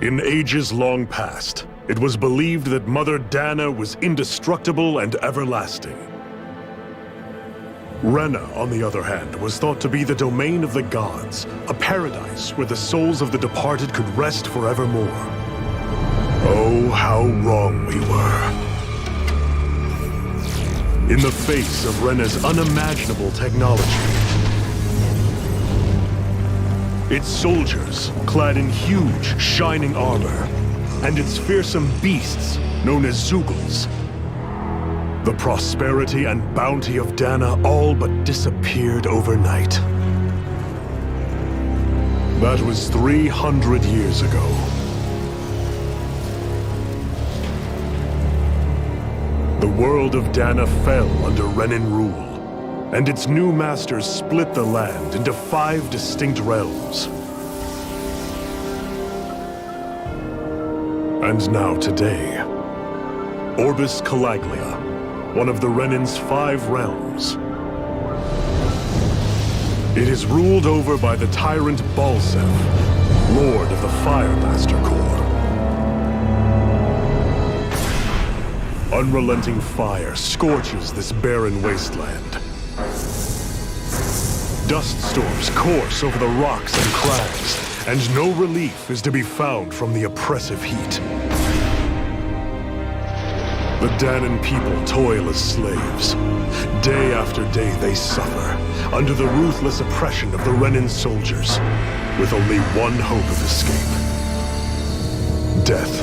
In ages long past, it was believed that Mother Dana was indestructible and everlasting. Renna, on the other hand, was thought to be the domain of the gods, a paradise where the souls of the departed could rest forevermore. Oh, how wrong we were. In the face of Renna's unimaginable technology, its soldiers, clad in huge, shining armor, and its fearsome beasts, known as Zeugles. The prosperity and bounty of Dana all but disappeared overnight. That was 300 years ago. The world of Dana fell under Renan rule, and its new masters split the land into 5 distinct realms. And now today, Orbis Calaglia, one of the Renan's 5 realms. It is ruled over by the tyrant Balseph, Lord of the Fire Master Corps. Unrelenting fire scorches this barren wasteland. Dust storms course over the rocks and crags, and no relief is to be found from the oppressive heat. The Danan people toil as slaves. Day after day they suffer, under the ruthless oppression of the Renan soldiers, with only one hope of escape: death.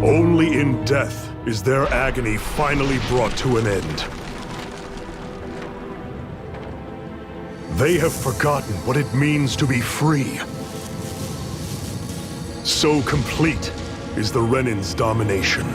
Only in death is their agony finally brought to an end. They have forgotten what it means to be free. So complete is the Renan's domination.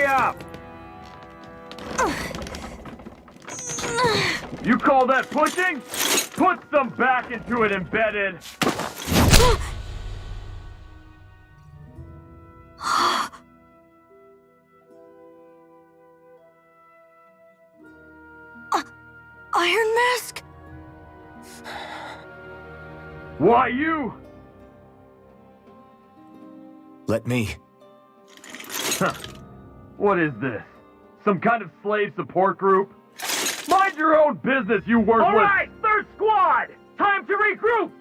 up! You call that pushing? Put some back into it, embedded! Iron Mask? Why you? Let me. Huh. What is this? Some kind of slave support group? Mind your own business, you worthless— All right, third squad! Time to regroup!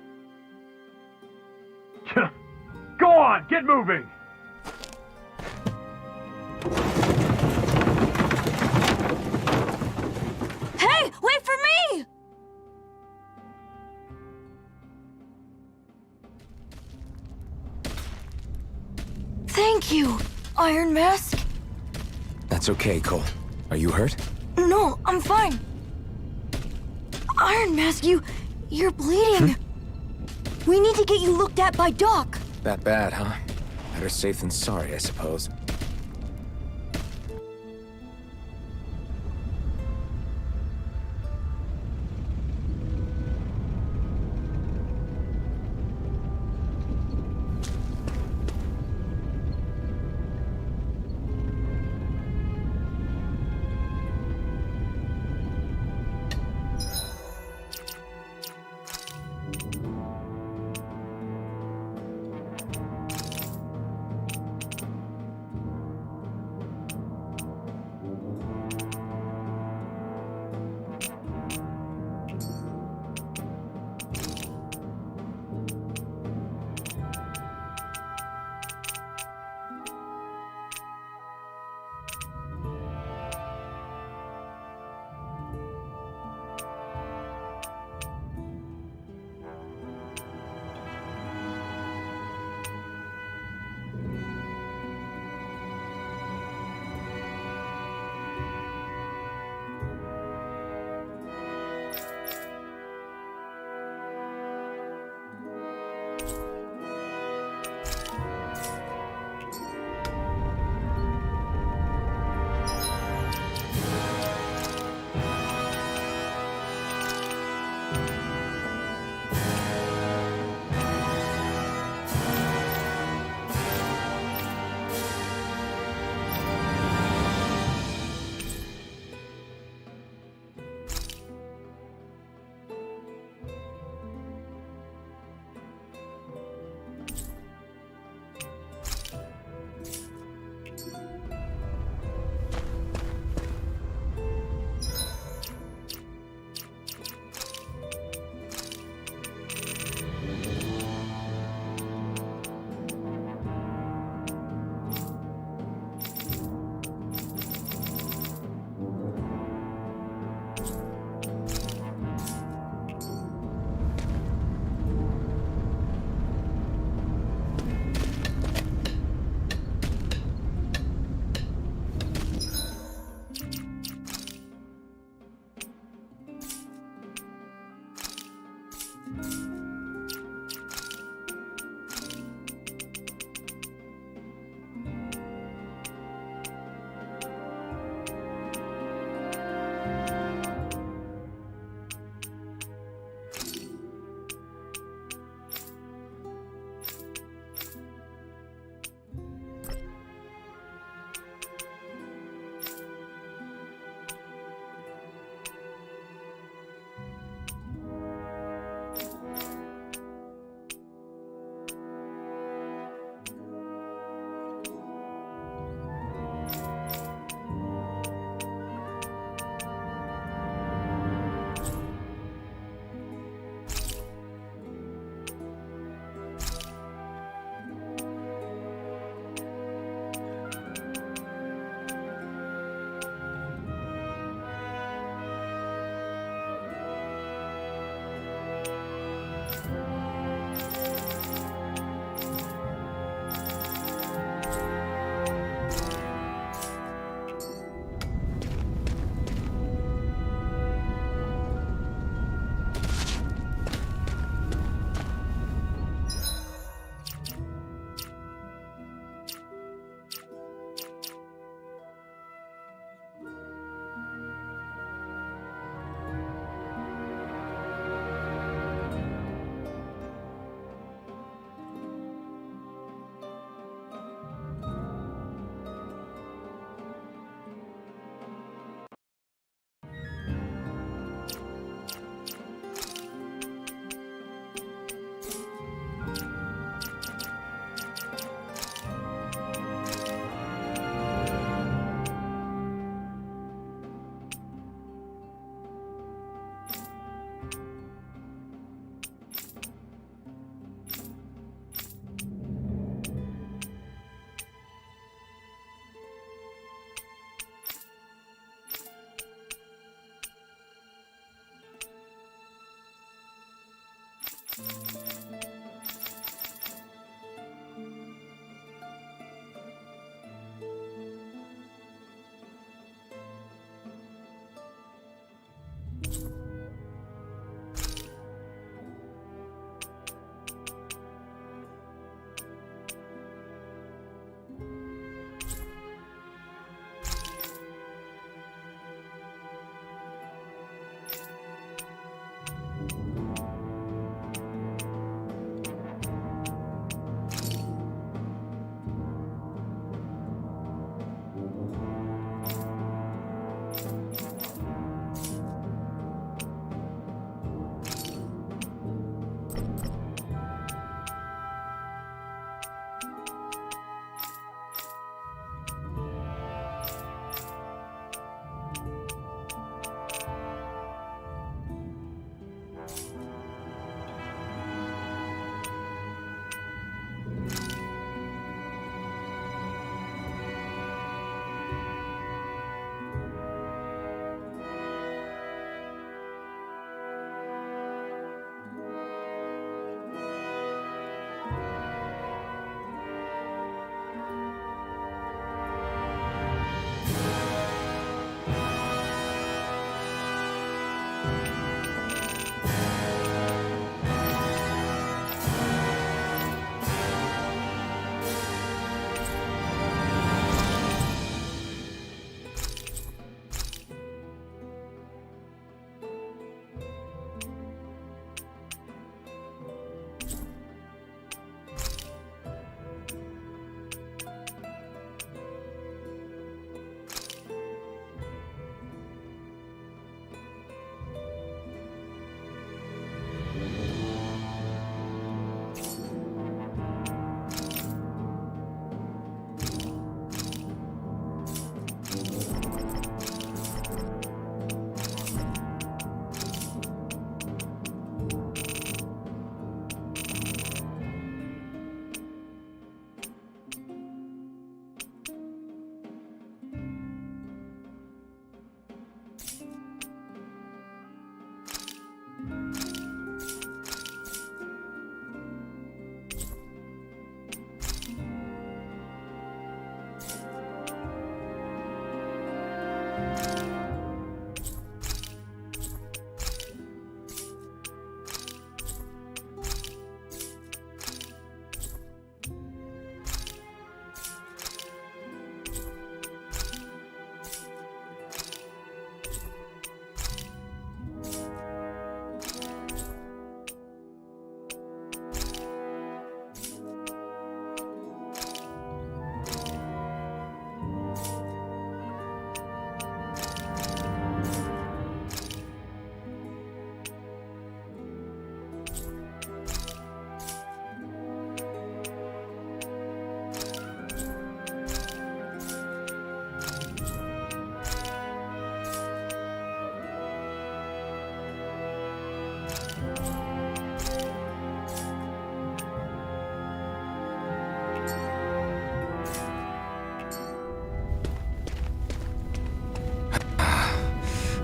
Go on, get moving! Hey, wait for me! Thank you, Iron Mask. That's okay, Cole. Are you hurt? No, I'm fine. Iron Mask, you're bleeding. We need to get you looked at by Doc. That bad, huh? Better safe than sorry, I suppose.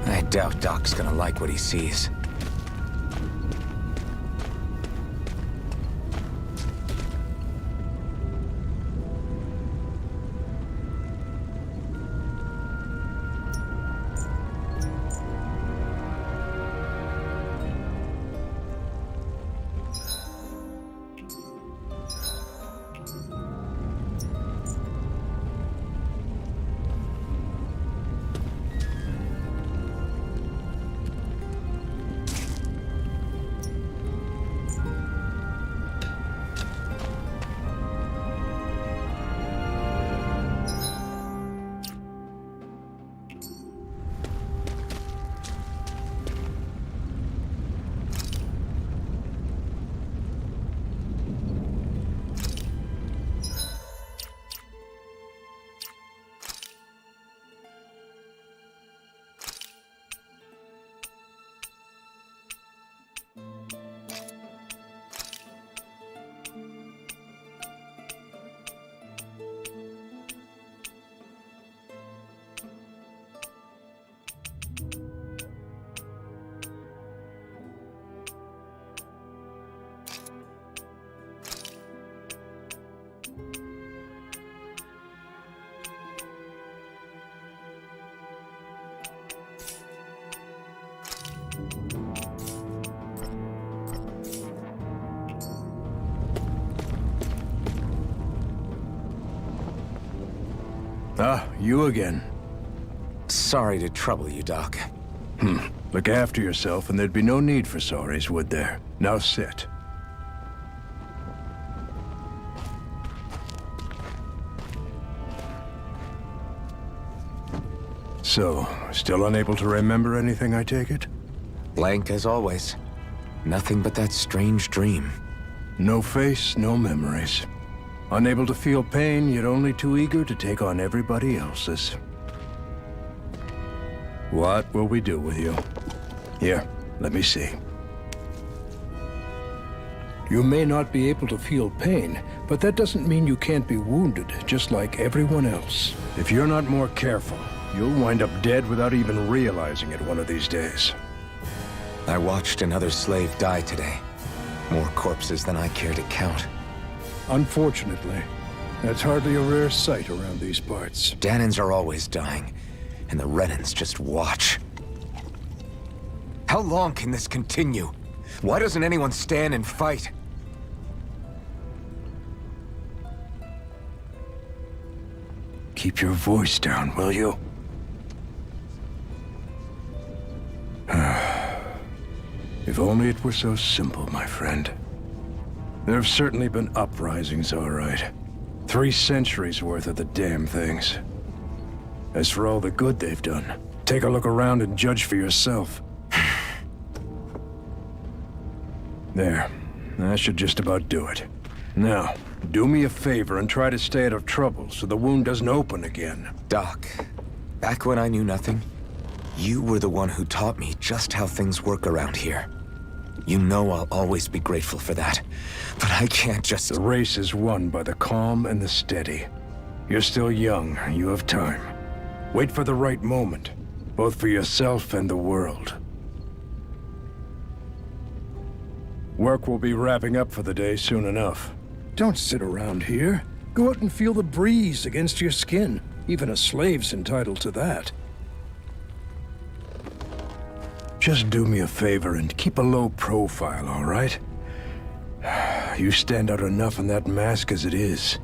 I doubt Doc's gonna like what he sees. Ah, you again. Sorry to trouble you, Doc. Look after yourself and there'd be no need for sorries, would there? Now sit. So, still unable to remember anything, I take it? Blank as always. Nothing but that strange dream. No face, no memories. Unable to feel pain, yet only too eager to take on everybody else's. What will we do with you? Here, let me see. You may not be able to feel pain, but that doesn't mean you can't be wounded, just like everyone else. If you're not more careful, you'll wind up dead without even realizing it one of these days. I watched another slave die today. More corpses than I care to count. Unfortunately, that's hardly a rare sight around these parts. Dahnans are always dying, and the Renans just watch. How long can this continue? Why doesn't anyone stand and fight? Keep your voice down, will you? If only it were so simple, my friend. There have certainly been uprisings, all right. 3 centuries worth of the damn things. As for all the good they've done, take a look around and judge for yourself. There. That should just about do it. Now, do me a favor and try to stay out of trouble so the wound doesn't open again. Doc, back when I knew nothing, you were the one who taught me just how things work around here. You know I'll always be grateful for that. But I can't just... The race is won by the calm and the steady. You're still young, you have time. Wait for the right moment, both for yourself and the world. Work will be wrapping up for the day soon enough. Don't sit around here. Go out and feel the breeze against your skin. Even a slave's entitled to that. Just do me a favor and keep a low profile, all right? You stand out enough in that mask as it is.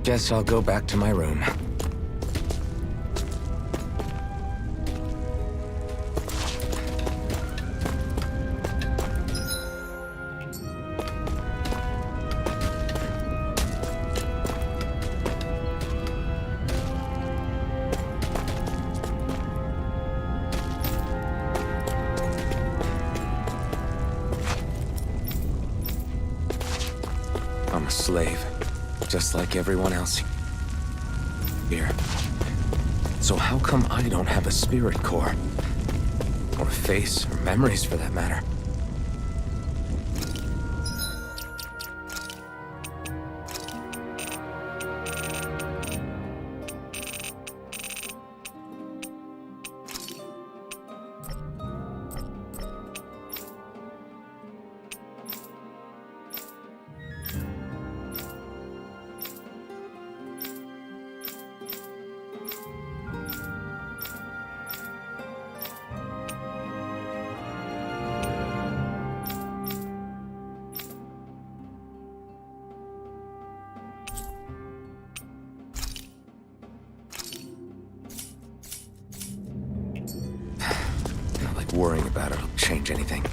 Guess I'll go back to my room. I'm a slave, just like everyone else here. So how come I don't have a spirit core? Or a face, or memories for that matter? worrying about it'll change anything.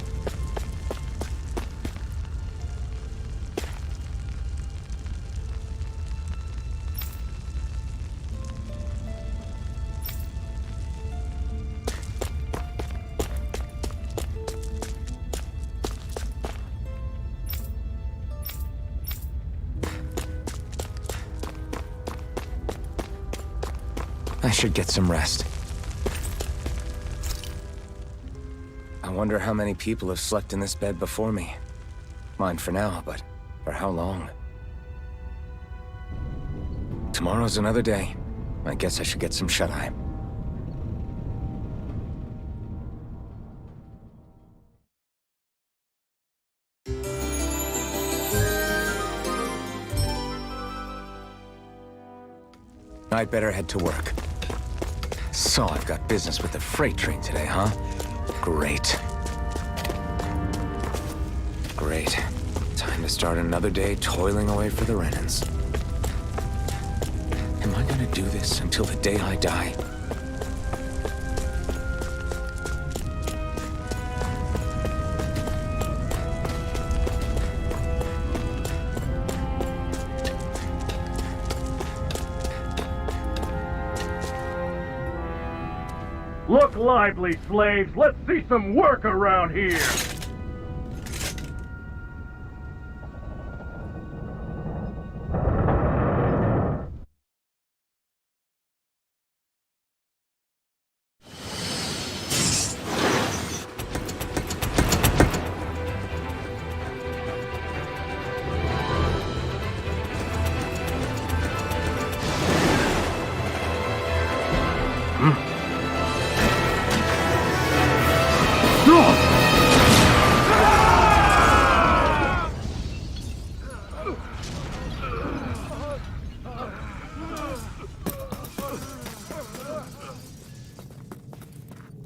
I should get some rest. I wonder how many people have slept in this bed before me. Mine for now, but for how long? Tomorrow's another day. I guess I should get some shut-eye. I'd better head to work. So I've got business with the freight train today, huh? Great. Great. Time to start another day toiling away for the Renans. Am I gonna do this until the day I die? Look lively, slaves! Let's see some work around here!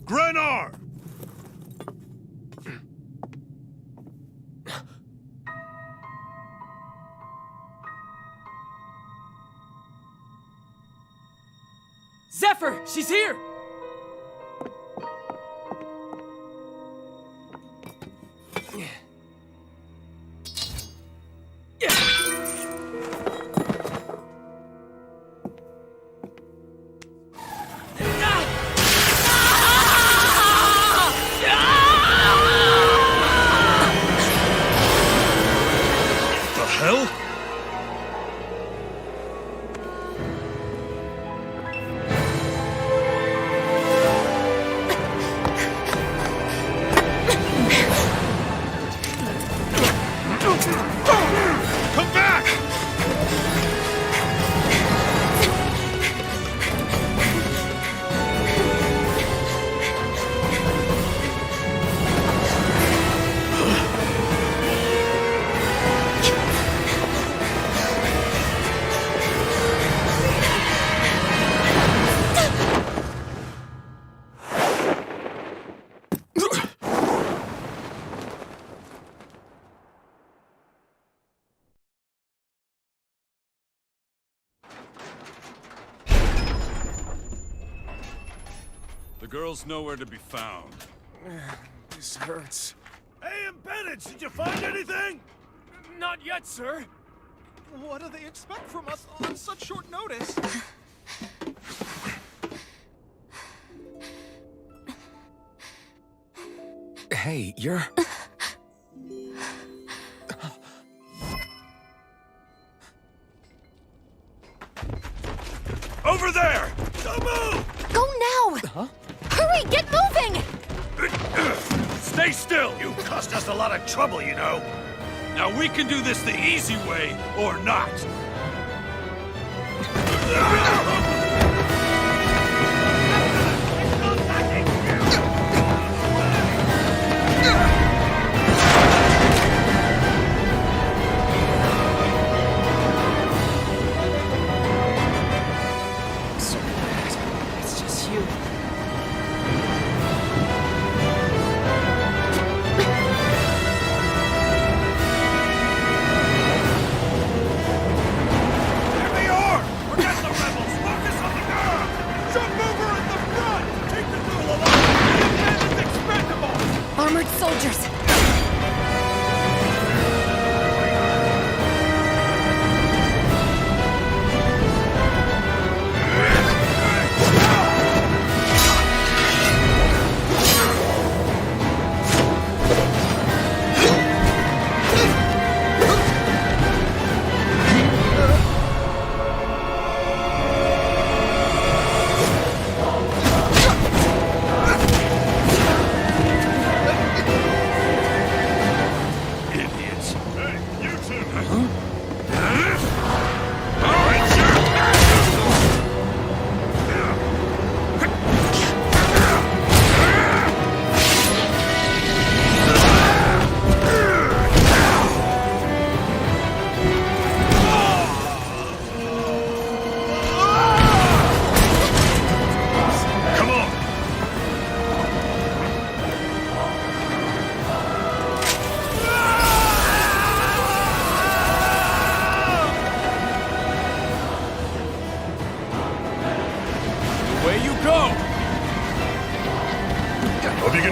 Grenar! Zephyr! She's here! The hell? Come back! The girl's nowhere to be found. This hurts. Hey, Embedded, did you find anything? Not yet, sir! What do they expect from us on such short notice? Hey, you're... Over there! Don't move! Go now! Huh? Hurry, get moving! Stay still! You cost us a lot of trouble, you know. Now we can do this the easy way, or not. So bad. It's just you. There they are! Forget the rebels!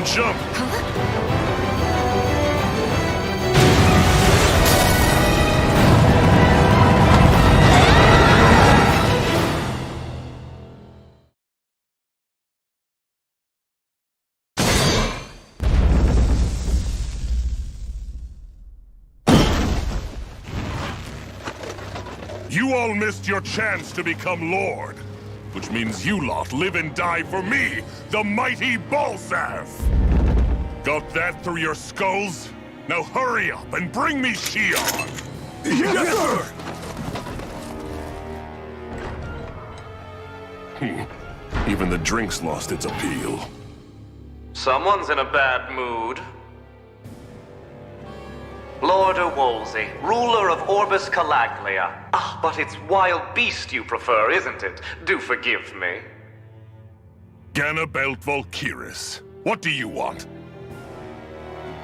jump! You all missed your chance to become Lord. Which means you lot live and die for me, the mighty Balzath! Got that through your skulls? Now hurry up and bring me Shion! Yes, sir! Even the drink's lost its appeal. Someone's in a bad mood. Lord Wolsey, ruler of Orbis Calaglia. Ah, but it's wild beast you prefer, isn't it? Do forgive me. Ganabelt Valkyris, what do you want?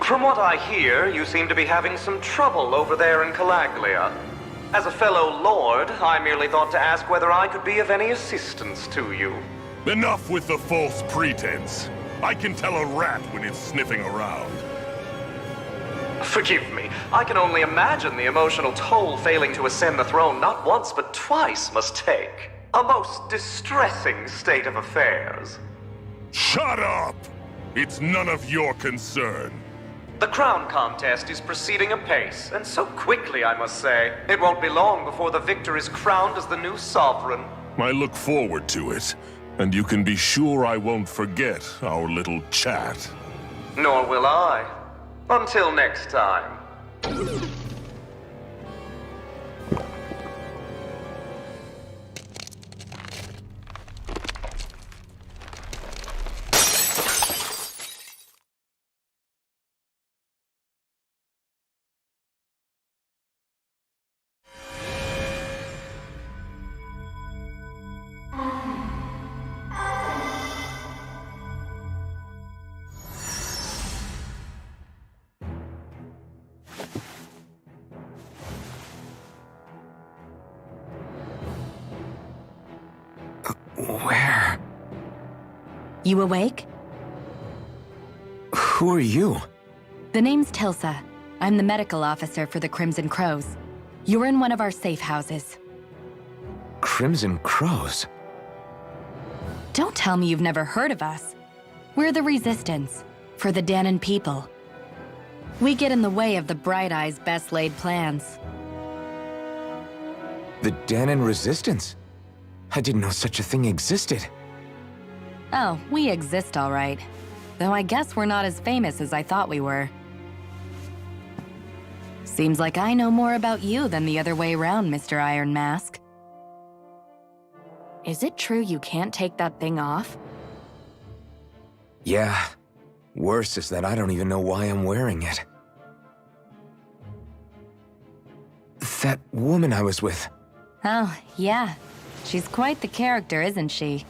From what I hear, you seem to be having some trouble over there in Calaglia. As a fellow lord, I merely thought to ask whether I could be of any assistance to you. Enough with the false pretense. I can tell a rat when it's sniffing around. Forgive me, I can only imagine the emotional toll failing to ascend the throne not once but twice must take. A most distressing state of affairs. Shut up! It's none of your concern. The crown contest is proceeding apace, and so quickly, I must say. It won't be long before the victor is crowned as the new sovereign. I look forward to it, and you can be sure I won't forget our little chat. Nor will I. Until next time. Where? You awake? Who are you? The name's Tilsa. I'm the medical officer for the Crimson Crows. You're in one of our safe houses. Crimson Crows? Don't tell me you've never heard of us. We're the Resistance, for the Dahnan people. We get in the way of the Bright Eye's best-laid plans. The Dahnan Resistance? I didn't know such a thing existed. Oh, we exist all right. Though I guess we're not as famous as I thought we were. Seems like I know more about you than the other way around, Mr. Iron Mask. Is it true you can't take that thing off? Yeah. Worse is that I don't even know why I'm wearing it. That woman I was with. Oh, yeah. She's quite the character, isn't she?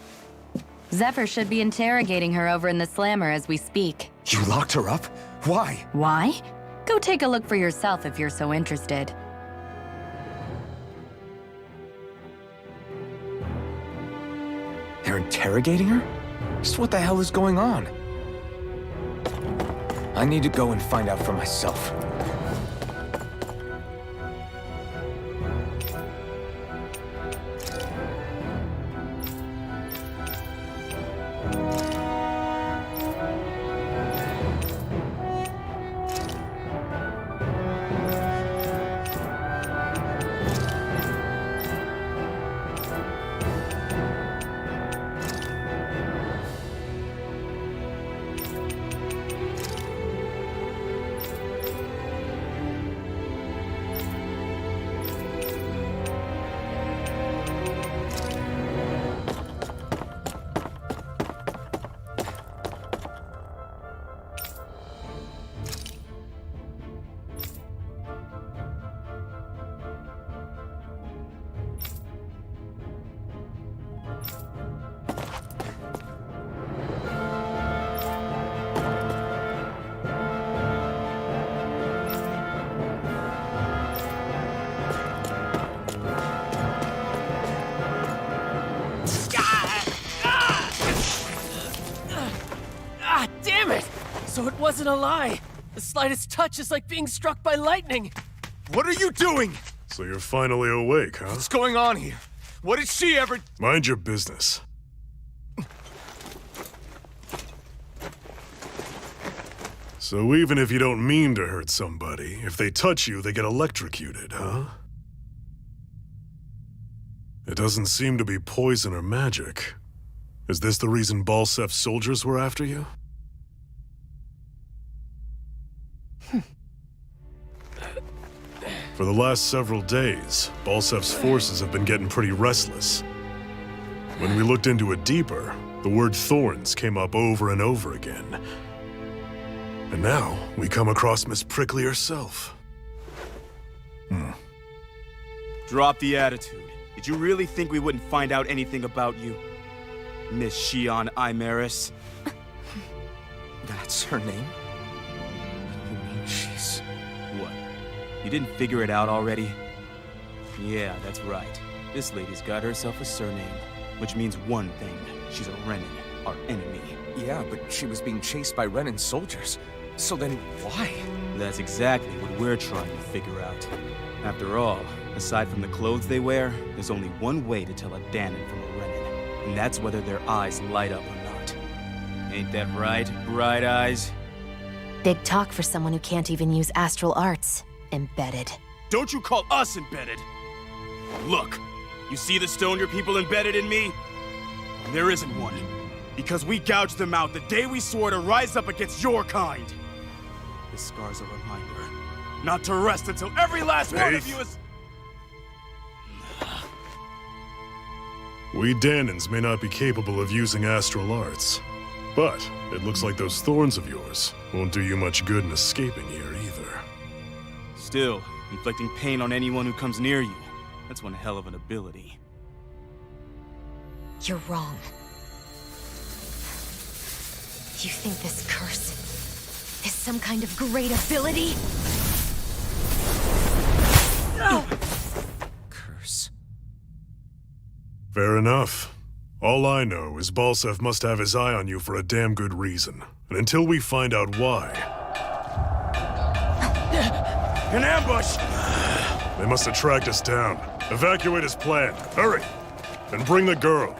Zephyr should be interrogating her over in the Slammer as we speak. You locked her up? Why? Why? Go take a look for yourself if you're so interested. They're interrogating her? Just what the hell is going on? I need to go and find out for myself. So it wasn't a lie. The slightest touch is like being struck by lightning. What are you doing? So you're finally awake, huh? What's going on here? What did she ever... Mind your business. So even if you don't mean to hurt somebody, if they touch you, they get electrocuted, huh? It doesn't seem to be poison or magic. Is this the reason Balsef's soldiers were after you? For the last several days, Balsef's forces have been getting pretty restless. When we looked into it deeper, the word thorns came up over and over again. And now, we come across Miss Prickly herself. Drop the attitude. Did you really think we wouldn't find out anything about you? Miss Shion Imaris? That's her name? You mean she's... What? You didn't figure it out already? Yeah, that's right. This lady's got herself a surname, which means one thing. She's a Renin, our enemy. Yeah, but she was being chased by Renin soldiers. So then, why? That's exactly what we're trying to figure out. After all, aside from the clothes they wear, there's only one way to tell a Danon from a Renin, and that's whether their eyes light up or not. Ain't that right, Bright Eyes? Big talk for someone who can't even use astral arts. Embedded. Don't you call us embedded! Look, you see the stone your people embedded in me? There isn't one. Because we gouged them out the day we swore to rise up against your kind. This scar's a reminder, not to rest until every last one of you is... We Danons may not be capable of using astral arts, but it looks like those thorns of yours won't do you much good in escaping here either. Still, inflicting pain on anyone who comes near you, that's one hell of an ability. You're wrong. You think this curse is some kind of great ability? No! Curse. Fair enough. All I know is Balsef must have his eye on you for a damn good reason. And until we find out why... An ambush! They must have tracked us down. Evacuate as planned. Hurry! And bring the girl.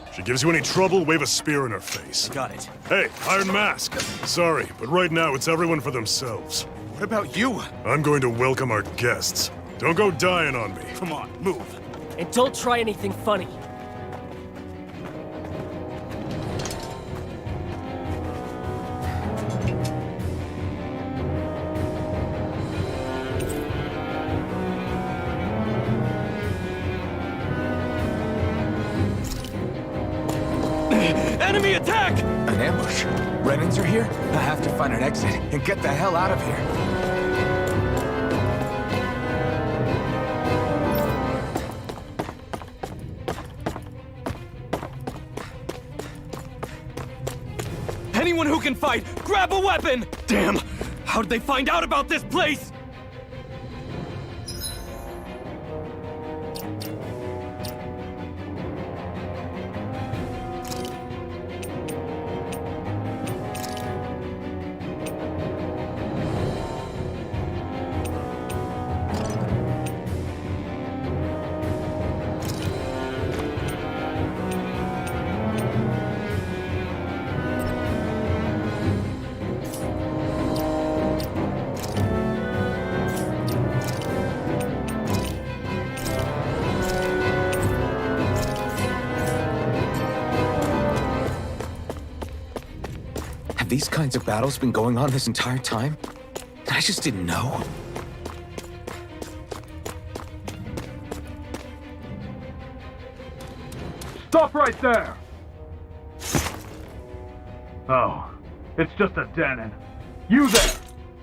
If she gives you any trouble, wave a spear in her face. Got it. Hey, Iron Mask. Sorry, but right now it's everyone for themselves. What about you? I'm going to welcome our guests. Don't go dying on me. Come on, move. And don't try anything funny. Enemy attack! An ambush. Renins are here? I have to find an exit and get the hell out of here. Anyone who can fight, grab a weapon! Damn! How did they find out about this place? These kinds of battles been going on this entire time? I just didn't know. Stop right there! Oh, it's just a Danon. You there!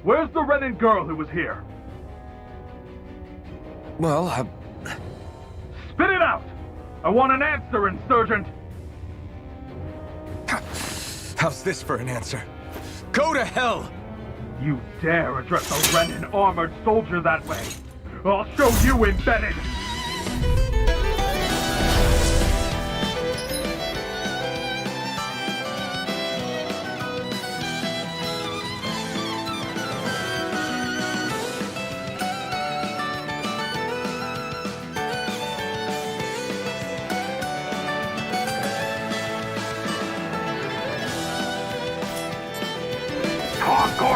Where's the Renin girl who was here? Well, Spit it out! I want an answer, Insurgent! How's this for an answer? Go to hell! You dare address a Renin armored soldier that way? I'll show you, embedded!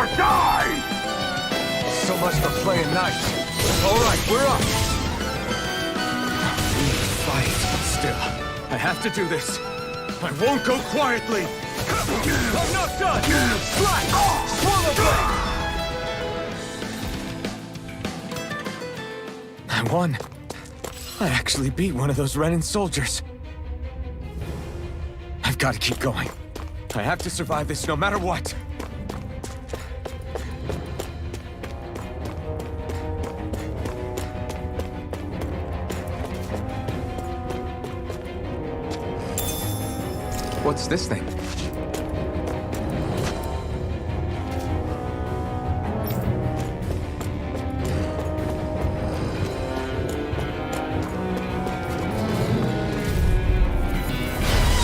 or die! So much for playing nice. All right, we're up. We need to fight. Still, I have to do this. I won't go quietly. I'm not done. Slack! Swallow blade! I won. I actually beat one of those Renan soldiers. I've got to keep going. I have to survive this no matter what. What's this thing?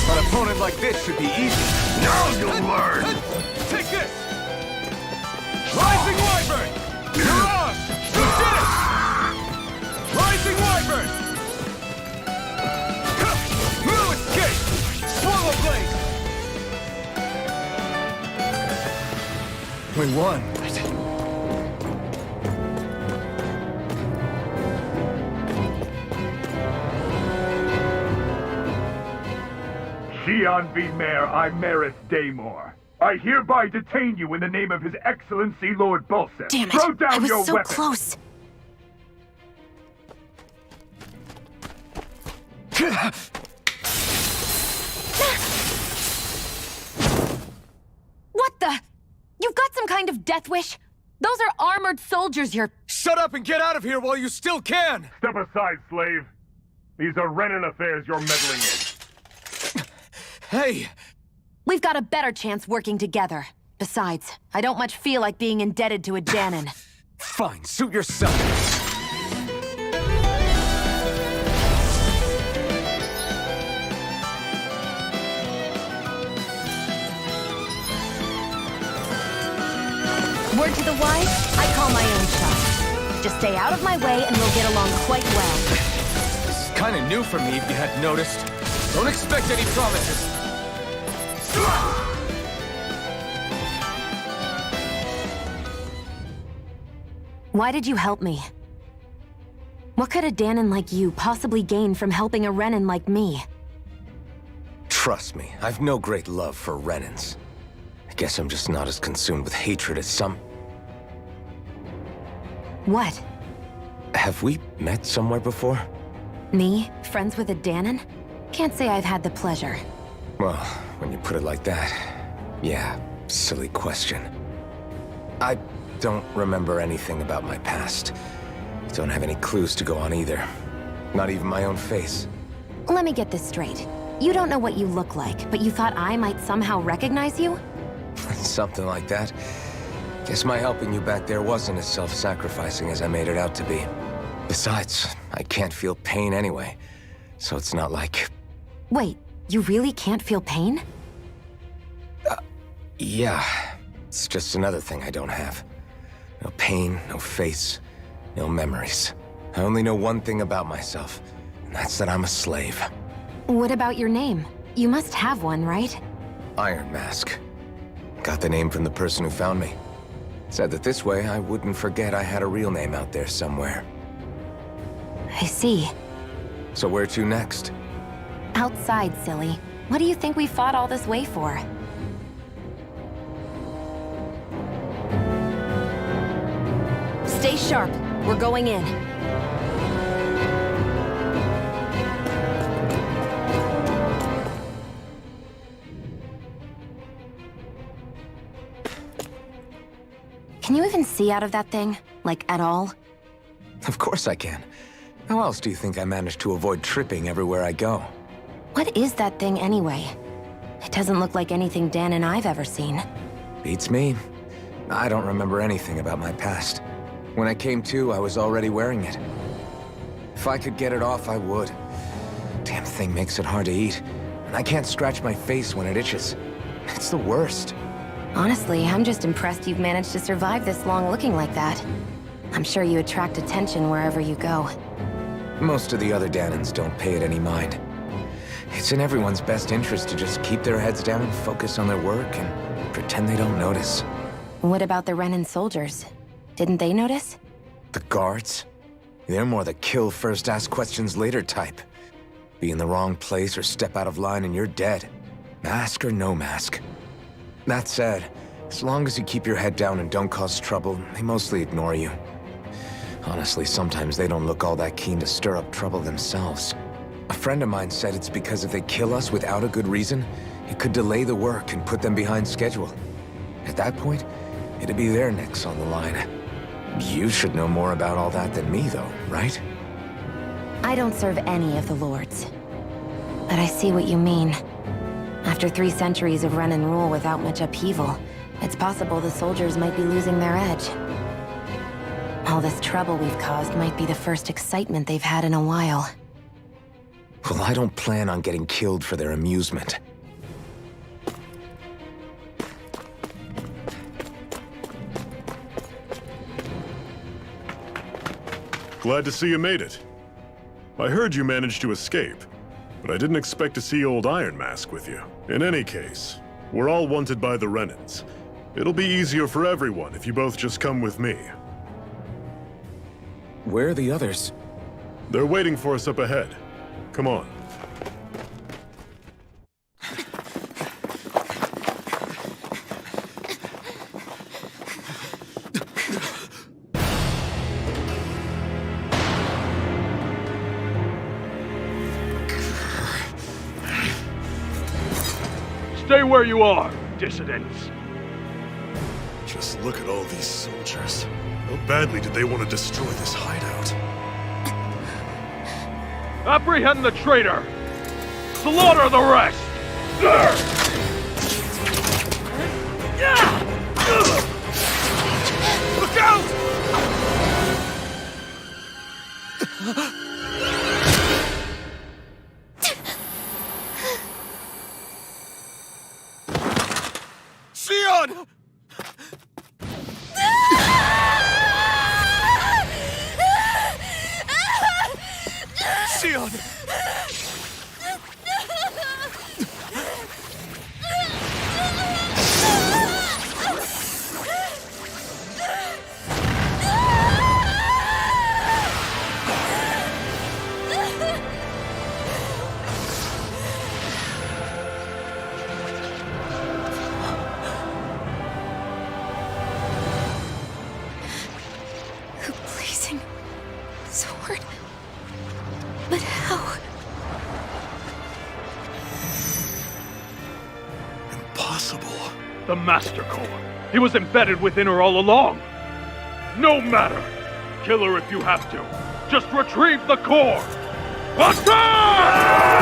An opponent like this should be easy. Now you'll learn! Take this! Rising Wyvern! You're on! You did it! Rising Wyvern! No escape! Swallow blade! We won. Xian V. Mayor Imaris Daymore. I hereby detain you in the name of His Excellency Lord Bulseth. Damn it! Throw down I was your so weapon. close. What the? You've got some kind of death wish? Those are armored soldiers you're... Shut up and get out of here while you still can! Step aside, slave. These are Renan affairs you're meddling in. Hey! We've got a better chance working together. Besides, I don't much feel like being indebted to a Danon. Fine, suit yourself. Word to the wise, I call my own shot. Just stay out of my way and we'll get along quite well. This is kind of new for me, if you hadn't noticed. Don't expect any promises. Why did you help me? What could a Danon like you possibly gain from helping a Renan like me? Trust me, I've no great love for Renans. I guess I'm just not as consumed with hatred as some... What? Have we met somewhere before? Me? Friends with a Danon? Can't say I've had the pleasure. Well, when you put it like that, yeah, silly question. I don't remember anything about my past. Don't have any clues to go on either. Not even my own face. Let me get this straight. You don't know what you look like, but you thought I might somehow recognize you? Something like that. Guess my helping you back there wasn't as self-sacrificing as I made it out to be. Besides, I can't feel pain anyway, so it's not like... Wait, you really can't feel pain? Yeah. It's just another thing I don't have. No pain, no face, no memories. I only know one thing about myself, and that's that I'm a slave. What about your name? You must have one, right? Iron Mask. Got the name from the person who found me. Said that this way I wouldn't forget I had a real name out there somewhere. I see. So where to next? Outside, silly. What do you think we fought all this way for? Stay sharp. We're going in. Can you even see out of that thing? Like, at all? Of course I can. How else do you think I managed to avoid tripping everywhere I go? What is that thing anyway? It doesn't look like anything Dan and I've ever seen. Beats me. I don't remember anything about my past. When I came to, I was already wearing it. If I could get it off, I would. Damn thing makes it hard to eat. And I can't scratch my face when it itches. It's the worst. Honestly, I'm just impressed you've managed to survive this long looking like that. I'm sure you attract attention wherever you go. Most of the other Danons don't pay it any mind. It's in everyone's best interest to just keep their heads down, focus on their work, and pretend they don't notice. What about the Renan soldiers? Didn't they notice? The guards? They're more the kill first, ask questions later type. Be in the wrong place or step out of line and you're dead. Mask or no mask. That said, as long as you keep your head down and don't cause trouble, they mostly ignore you. Honestly, sometimes they don't look all that keen to stir up trouble themselves. A friend of mine said it's because if they kill us without a good reason, it could delay the work and put them behind schedule. At that point, it'd be their necks on the line. You should know more about all that than me, though, right? I don't serve any of the lords. But I see what you mean. After 3 centuries of Renan rule without much upheaval, it's possible the soldiers might be losing their edge. All this trouble we've caused might be the first excitement they've had in a while. Well, I don't plan on getting killed for their amusement. Glad to see you made it. I heard you managed to escape, but I didn't expect to see old Iron Mask with you. In any case, we're all wanted by the Renans. It'll be easier for everyone if you both just come with me. Where are the others? They're waiting for us up ahead. Come on. Stay where you are, dissidents. Just look at all these soldiers. How badly did they want to destroy this hideout? Apprehend the traitor! Slaughter the rest! Look out! Xion! Xion! A blazing sword. But how? Impossible. The Master Core. He was embedded within her all along. No matter. Kill her if you have to. Just retrieve the core. Attack!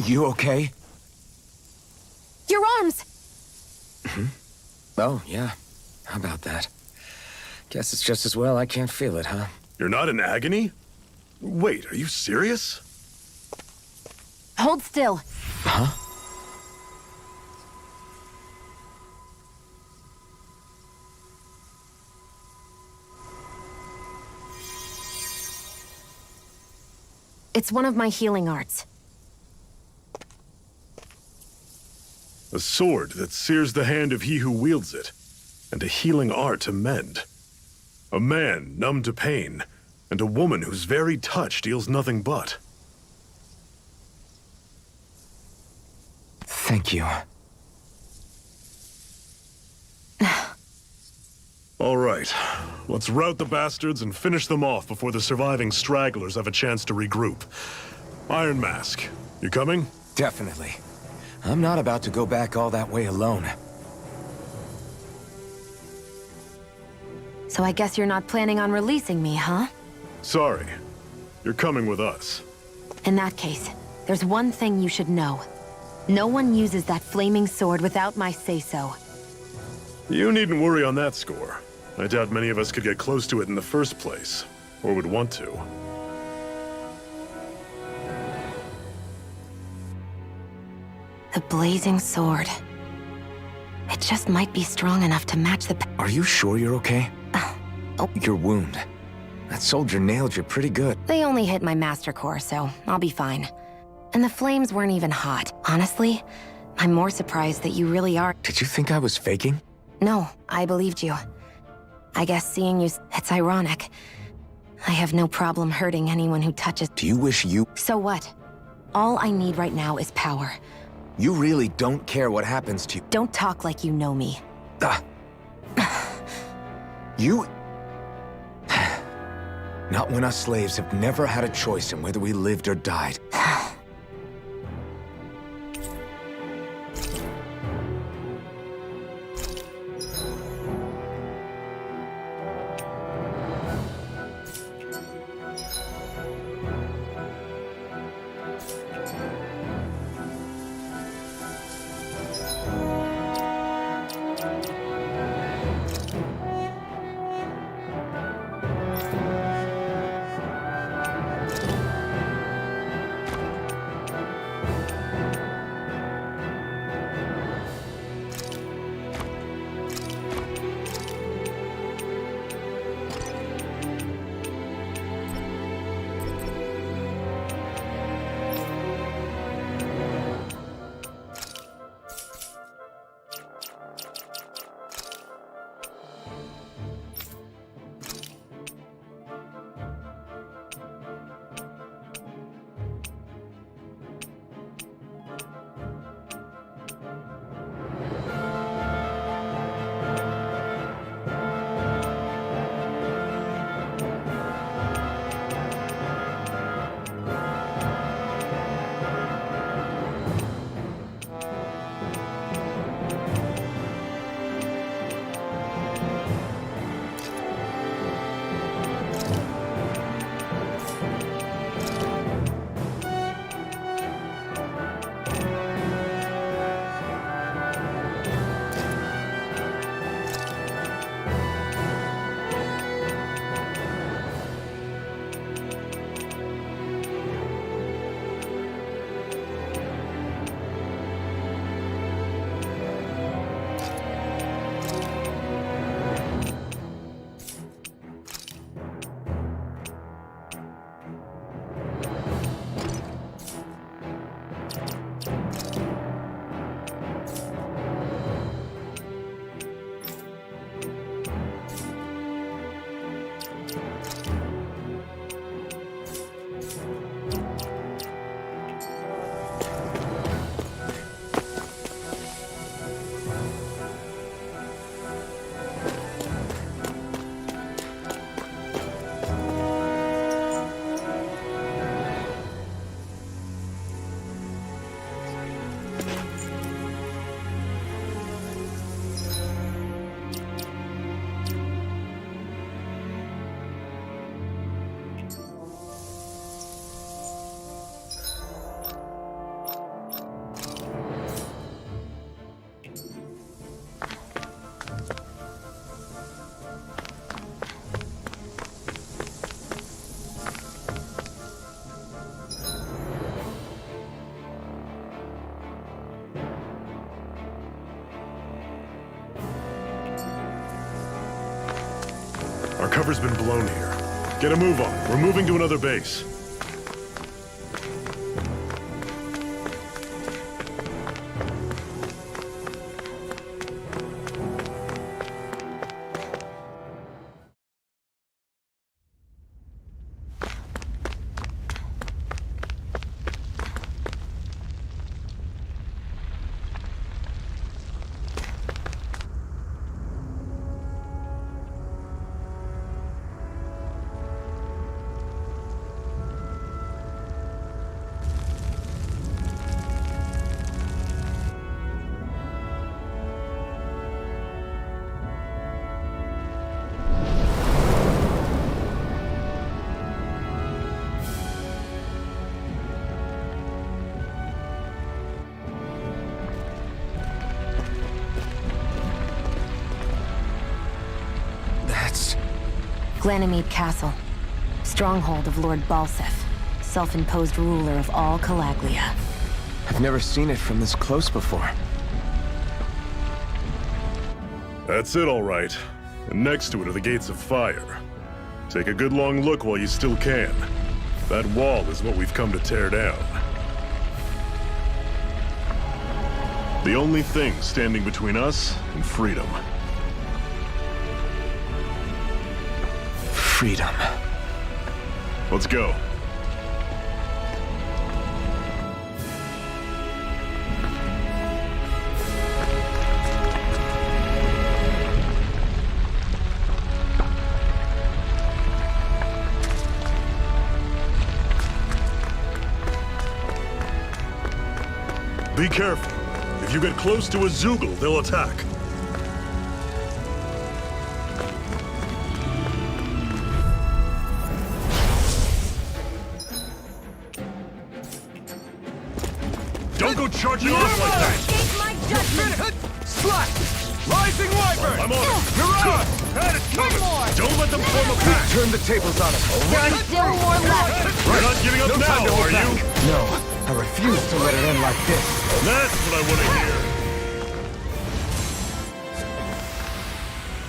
You okay? Your arms! Oh, yeah. How about that? Guess it's just as well I can't feel it, huh? You're not in agony? Wait, are you serious? Hold still. Huh? It's one of my healing arts. A sword that sears the hand of he who wields it, and a healing art to mend. A man numb to pain, and a woman whose very touch deals nothing but. Thank you. All right, let's rout the bastards and finish them off before the surviving stragglers have a chance to regroup. Iron Mask, you coming? Definitely. I'm not about to go back all that way alone. So I guess you're not planning on releasing me, huh? Sorry. You're coming with us. In that case, there's one thing you should know. No one uses that flaming sword without my say-so. You needn't worry on that score. I doubt many of us could get close to it in the first place, or would want to. The blazing sword. It just might be strong enough to match the... Are you sure you're okay? Oh. Your wound. That soldier nailed you pretty good. They only hit my master core, so I'll be fine. And the flames weren't even hot. Honestly, I'm more surprised that you really are... Did you think I was faking? No, I believed you. I guess seeing you... It's ironic. I have no problem hurting anyone who touches... Do you wish you... So what? All I need right now is power. You really don't care what happens to you. Don't talk like you know me. You... Not when us slaves have never had a choice in whether we lived or died. Our cover's been blown here. Get a move on. We're moving to another base. Glanimede Castle. Stronghold of Lord Balseph, self-imposed ruler of all Calaglia. I've never seen it from this close before. That's it, all right. And next to it are the Gates of Fire. Take a good long look while you still can. That wall is what we've come to tear down. The only thing standing between us and freedom. Freedom. Let's go. Be careful. If you get close to a Zeugle, they'll attack. Don't go charging off like that! Escape my judgment! Slash! Rising Wyvern! I'm on it! You're on! Had it coming! Don't let them form a pack! Turn the tables on us. There are still more left! You're not giving up now, are you? No, I refuse to let it end like this. That's what I want to hear.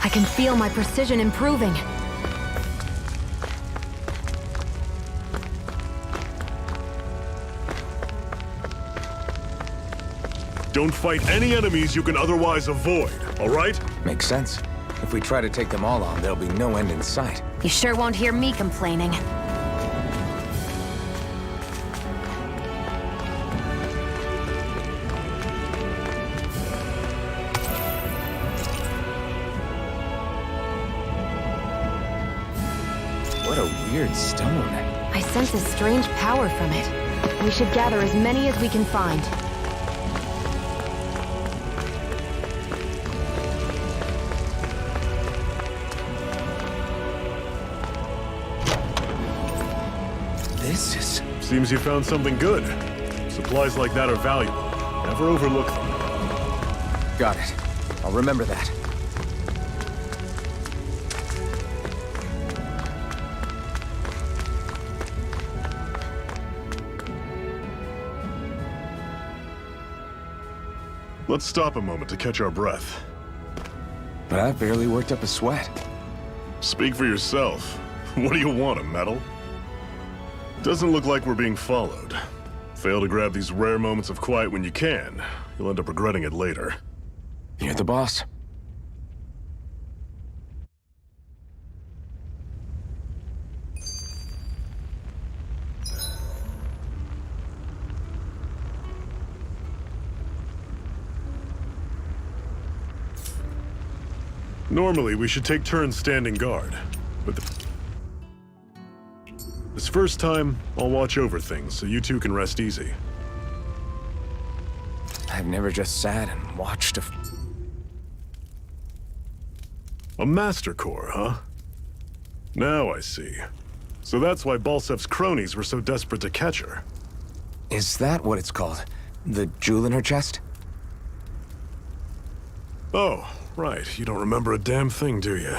I can feel my precision improving. Don't fight any enemies you can otherwise avoid, all right? Makes sense. If we try to take them all on, there'll be no end in sight. You sure won't hear me complaining. What a weird stone. I sense a strange power from it. We should gather as many as we can find. This is... Seems you found something good. Supplies like that are valuable. Never overlook them. Got it. I'll remember that. Let's stop a moment to catch our breath. But I've barely worked up a sweat. Speak for yourself. What do you want, a medal? Doesn't look like we're being followed. Fail to grab these rare moments of quiet when you can. You'll end up regretting it later. You're the boss. Normally, we should take turns standing guard, but this first time, I'll watch over things so you two can rest easy. I've never just sat and watched A Master Core, huh? Now I see. So that's why Balsef's cronies were so desperate to catch her. Is that what it's called? The jewel in her chest? Oh, right. You don't remember a damn thing, do you?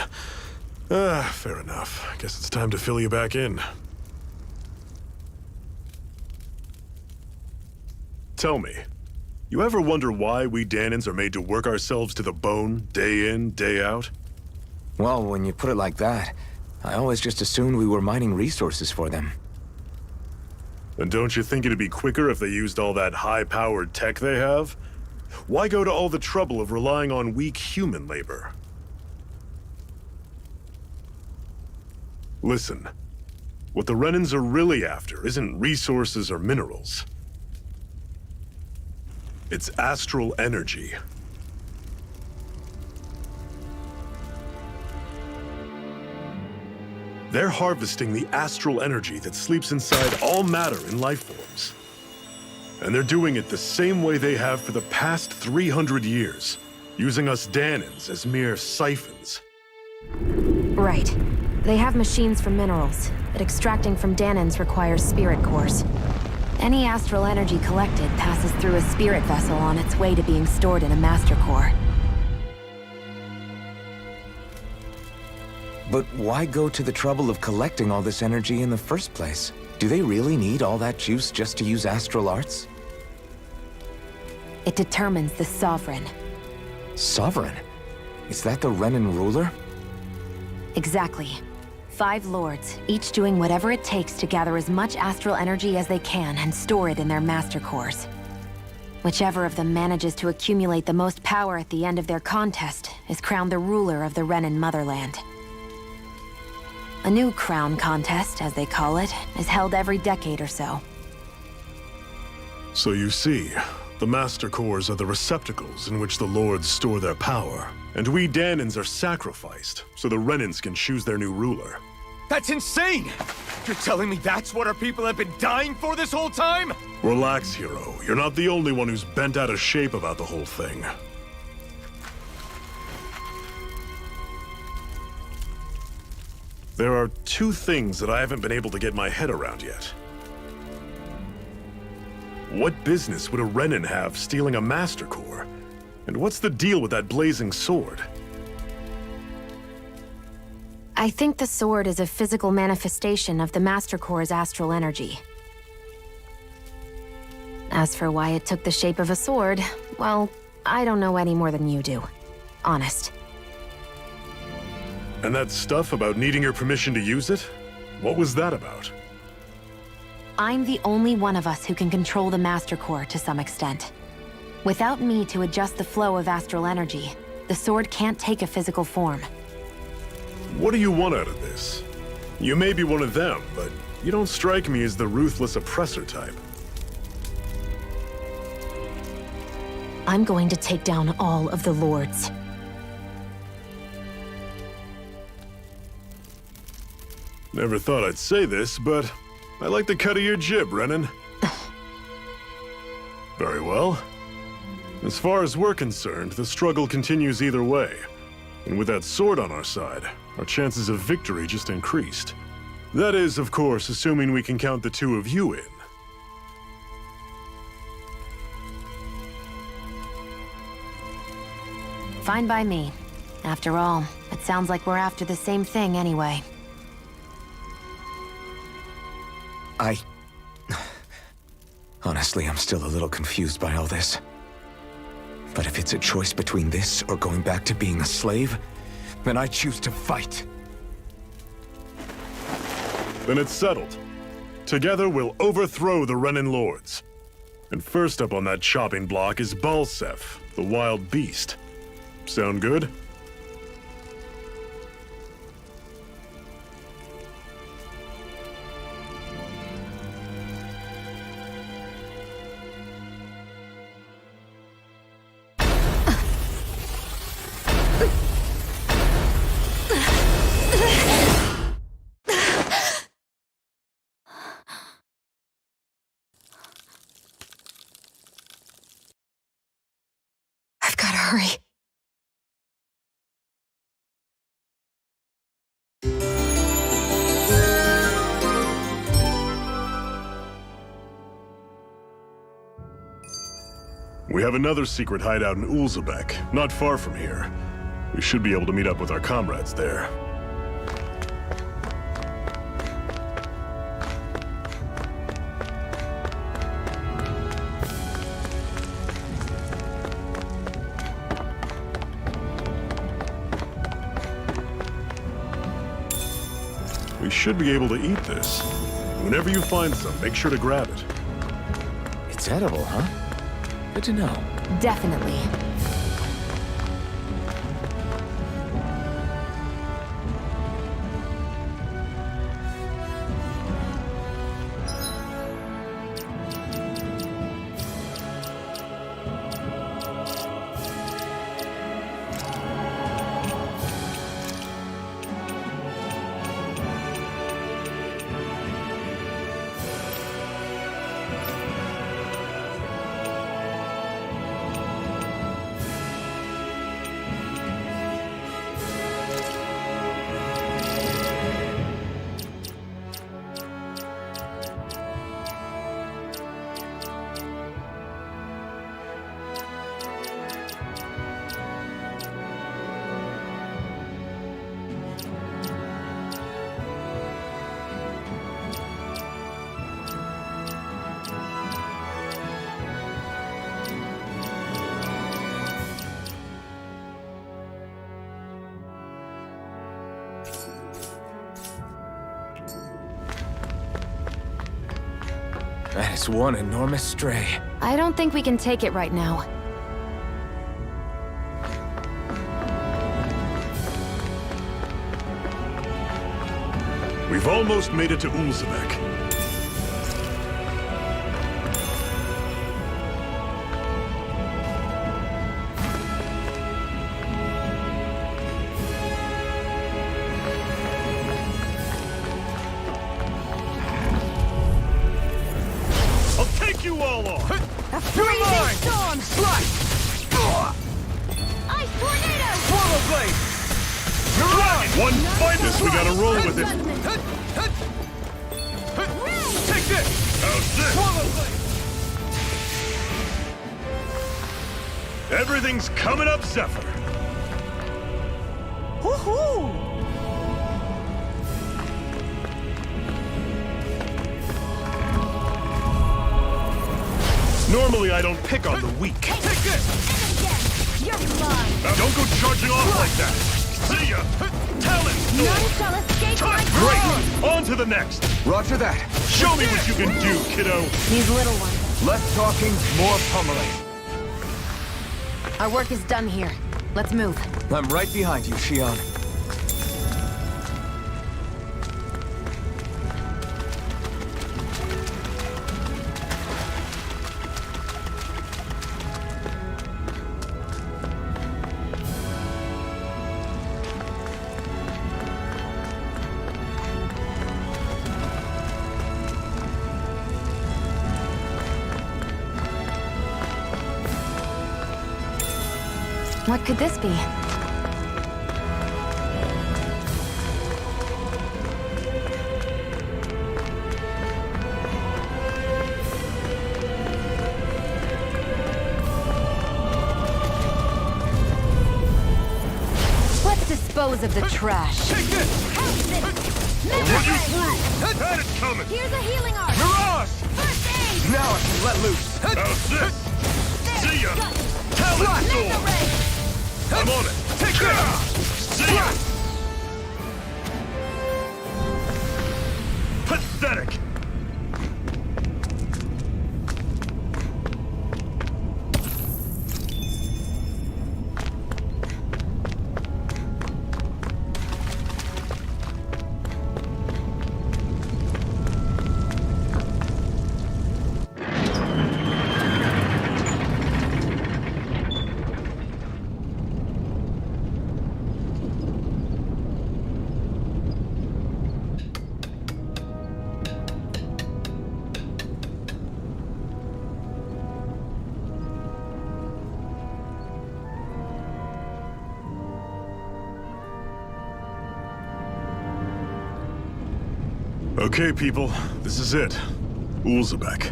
Fair enough. Guess it's time to fill you back in. Tell me, you ever wonder why we Dahnans are made to work ourselves to the bone, day in, day out? Well, when you put it like that, I always just assumed we were mining resources for them. And don't you think it'd be quicker if they used all that high-powered tech they have? Why go to all the trouble of relying on weak human labor? Listen, what the Renans are really after isn't resources or minerals. It's astral energy. They're harvesting the astral energy that sleeps inside all matter in life forms. And they're doing it the same way they have for the past 300 years, using us Dahnans as mere siphons. Right. They have machines for minerals, but extracting from Dahnans requires spirit cores. Any astral energy collected passes through a spirit vessel on its way to being stored in a master core. But why go to the trouble of collecting all this energy in the first place? Do they really need all that juice just to use astral arts? It determines the Sovereign. Sovereign? Is that the Renan ruler? Exactly. 5 lords, each doing whatever it takes to gather as much astral energy as they can and store it in their master cores. Whichever of them manages to accumulate the most power at the end of their contest is crowned the ruler of the Renan motherland. A new crown contest, as they call it, is held every decade or so. So you see, the Master Cores are the receptacles in which the Lords store their power. And we Danans are sacrificed, so the Renans can choose their new ruler. That's insane! You're telling me that's what our people have been dying for this whole time? Relax, hero. You're not the only one who's bent out of shape about the whole thing. There are 2 things that I haven't been able to get my head around yet. What business would a Renan have stealing a Master Core? And what's the deal with that blazing sword? I think the sword is a physical manifestation of the Master Core's astral energy. As for why it took the shape of a sword, well, I don't know any more than you do. Honest. And that stuff about needing your permission to use it? What was that about? I'm the only one of us who can control the Master Core to some extent. Without me to adjust the flow of astral energy, the sword can't take a physical form. What do you want out of this? You may be one of them, but you don't strike me as the ruthless oppressor type. I'm going to take down all of the lords. Never thought I'd say this, but I like the cut of your jib, Renan. Very well. As far as we're concerned, the struggle continues either way. And with that sword on our side, our chances of victory just increased. That is, of course, assuming we can count the 2 of you in. Fine by me. After all, it sounds like we're after the same thing anyway. Honestly, I'm still a little confused by all this. But if it's a choice between this or going back to being a slave, then I choose to fight. Then it's settled. Together we'll overthrow the Renan Lords. And first up on that chopping block is Balseph, the wild beast. Sound good? I've gotta hurry. We have another secret hideout in Ulzebek, not far from here. We should be able to meet up with our comrades there. We should be able to eat this. Whenever you find some, make sure to grab it. It's edible, huh? Good to know. Definitely. That is one enormous stray. I don't think we can take it right now. We've almost made it to Ulzebek. I'll take you all on! A freezing storm! Slice! Ice tornado! Swallow blade! You're on! One fight this, we gotta roll with it. Take this! How's this? Swallow blade! Everything's coming up, Zephyr. Woohoo! Normally I don't pick on the weak. Take this! You're mine! Now don't go charging off like that. See ya! Talon! None shall escape my Great! On to the next! Roger that. Show me what you can do, kiddo! These little ones. Less talking, more pummeling. Our work is done here. Let's move. I'm right behind you, Shion. What could this be? Let's dispose of the trash. Take this! I'll run you through! Had it coming! Here's a healing art! Mirage! First aid! Now I can let loose. How's this? See ya! Talon Talon Storm! ray! I'm on it! Take this! See ya! Pathetic! Okay, people, this is it. Ulzebek.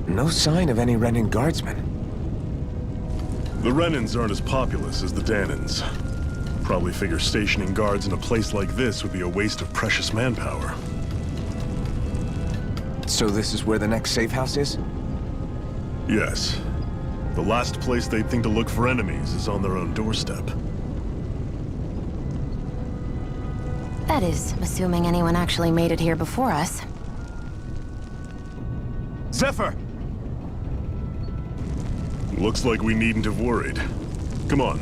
No sign of any Renan guardsmen. The Renans aren't as populous as the Danans. Probably figure stationing guards in a place like this would be a waste of precious manpower. So this is where the next safe house is? Yes. The last place they'd think to look for enemies is on their own doorstep. That is, assuming anyone actually made it here before us. Zephyr! Looks like we needn't have worried. Come on,